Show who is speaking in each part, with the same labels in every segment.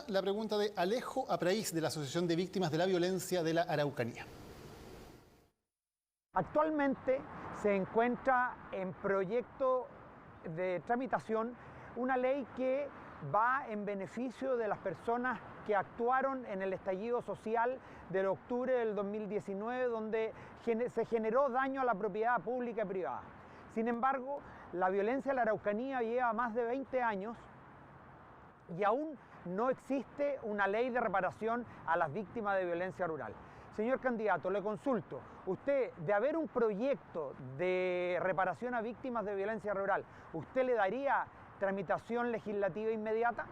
Speaker 1: la pregunta de Alejo Apraís, de la Asociación de Víctimas de la Violencia de la Araucanía.
Speaker 2: Actualmente se encuentra en proyecto de tramitación una ley que va en beneficio de las personas que actuaron en el estallido social del octubre del 2019, donde se generó daño a la propiedad pública y privada. Sin embargo, la violencia en la Araucanía lleva más de 20 años y aún no existe una ley de reparación a las víctimas de violencia rural. Señor candidato, le consulto, usted, de haber un proyecto de reparación a víctimas de violencia rural, ¿usted le daría tramitación legislativa inmediata?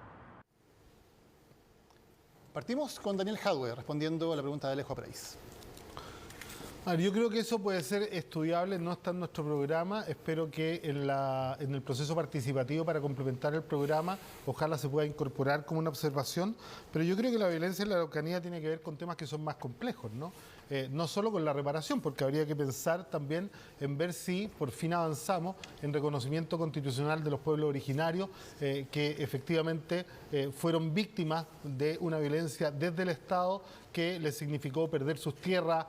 Speaker 1: Partimos con Daniel Jadwe, respondiendo a la pregunta de Alejo Apraís.
Speaker 3: Yo creo que eso puede ser estudiable, no está en nuestro programa. Espero que en el proceso participativo para complementar el programa, ojalá se pueda incorporar como una observación. Pero yo creo que la violencia en la Araucanía tiene que ver con temas que son más complejos, ¿no? No solo con la reparación, porque habría que pensar también en ver si por fin avanzamos en reconocimiento constitucional de los pueblos originarios que efectivamente fueron víctimas de una violencia desde el Estado que les significó perder sus tierras,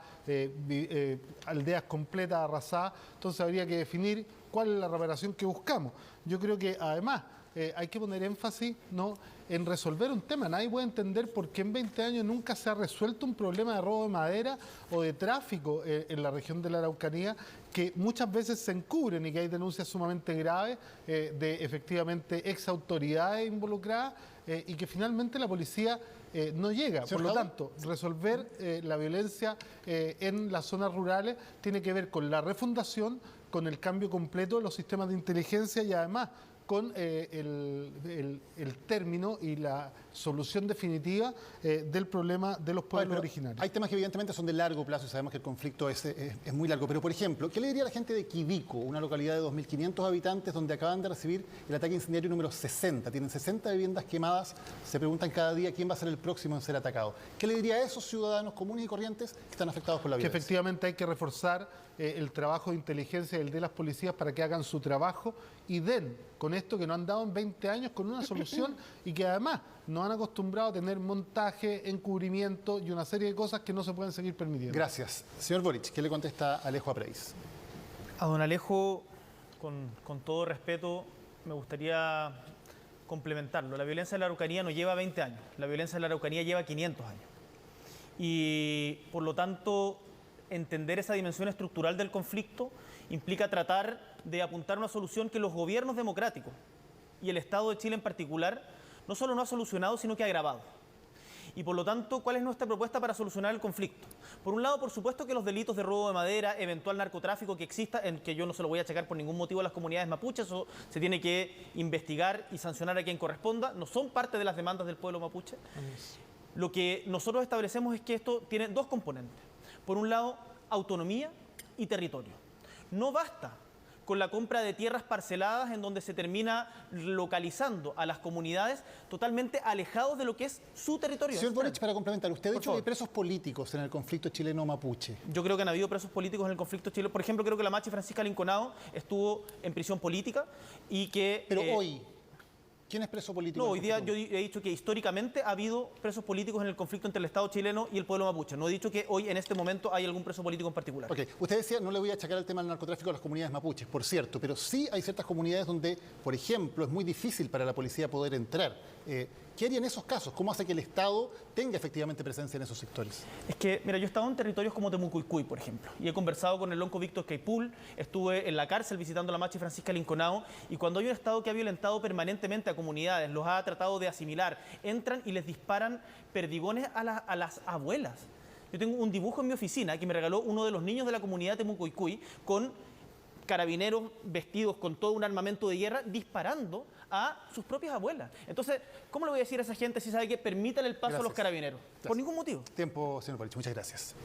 Speaker 3: aldeas completas arrasadas. Entonces habría que definir cuál es la reparación que buscamos. Yo creo que además hay que poner énfasis, ¿no?, en resolver un tema. Nadie puede entender por qué en 20 años nunca se ha resuelto un problema de robo de madera o de tráfico en la región de la Araucanía, que muchas veces se encubren y que hay denuncias sumamente graves de efectivamente ex autoridades involucradas y que finalmente la policía no llega. Por lo tanto, resolver la violencia en las zonas rurales tiene que ver con la refundación, con el cambio completo de los sistemas de inteligencia y además con el término y la solución definitiva del problema de los pueblos originarios.
Speaker 1: Hay temas que evidentemente son de largo plazo y sabemos que el conflicto es muy largo. Pero, por ejemplo, ¿qué le diría a la gente de Quidico, una localidad de 2.500 habitantes donde acaban de recibir el ataque incendiario número 60? Tienen 60 viviendas quemadas, se preguntan cada día quién va a ser el próximo en ser atacado. ¿Qué le diría a esos ciudadanos comunes y corrientes que están afectados por la violencia?
Speaker 3: Que efectivamente hay que reforzar el trabajo de inteligencia y el de las policías para que hagan su trabajo y den con esto que no han dado en 20 años con una solución y que además nos han acostumbrado a tener montaje, encubrimiento y una serie de cosas que no se pueden seguir permitiendo.
Speaker 1: Gracias. Señor Boric, ¿qué le contesta Alejo Apraís?
Speaker 4: A don Alejo, con todo respeto, me gustaría complementarlo. La violencia en la Araucanía no lleva 20 años, la violencia en la Araucanía lleva 500 años. Y por lo tanto, entender esa dimensión estructural del conflicto implica tratar de apuntar a una solución que los gobiernos democráticos y el Estado de Chile en particular no solo no ha solucionado, sino que ha agravado. Y por lo tanto, ¿cuál es nuestra propuesta para solucionar el conflicto? Por un lado, por supuesto que los delitos de robo de madera, eventual narcotráfico que exista, en que yo no se lo voy a achacar por ningún motivo a las comunidades mapuches, eso se tiene que investigar y sancionar a quien corresponda, no son parte de las demandas del pueblo mapuche. Lo que nosotros establecemos es que esto tiene dos componentes. Por un lado, autonomía y territorio. No basta con la compra de tierras parceladas en donde se termina localizando a las comunidades totalmente alejados de lo que es su territorio.
Speaker 1: Señor Boric, para complementar, usted ha dicho que hay presos políticos en el conflicto chileno-mapuche.
Speaker 4: Yo creo que han habido presos políticos en el conflicto chileno. Por ejemplo, creo que la machi Francisca Linconado estuvo en prisión política y que...
Speaker 1: Pero hoy, ¿quién es preso político?
Speaker 4: No, hoy día yo he dicho que históricamente ha habido presos políticos en el conflicto entre el Estado chileno y el pueblo mapuche. No he dicho que hoy, en este momento, hay algún preso político en particular.
Speaker 1: Ok, usted decía, no le voy a achacar el tema del narcotráfico a las comunidades mapuches, por cierto, pero sí hay ciertas comunidades donde, por ejemplo, es muy difícil para la policía poder entrar. ¿Qué haría en esos casos? ¿Cómo hace que el Estado tenga efectivamente presencia en esos sectores?
Speaker 4: Es que, mira, yo he estado en territorios como Temucuicui, por ejemplo, y he conversado con el lonco Víctor Caipul, estuve en la cárcel visitando a la machi Francisca Linconao, y cuando hay un Estado que ha violentado permanentemente a comunidades, los ha tratado de asimilar, entran y les disparan perdigones a las abuelas. Yo tengo un dibujo en mi oficina que me regaló uno de los niños de la comunidad de Temucuicui con carabineros vestidos con todo un armamento de guerra disparando a sus propias abuelas. Entonces, ¿cómo le voy a decir a esa gente si sabe que permítanle el paso a los carabineros? Por ningún motivo.
Speaker 1: Tiempo, señor Boric. Muchas gracias.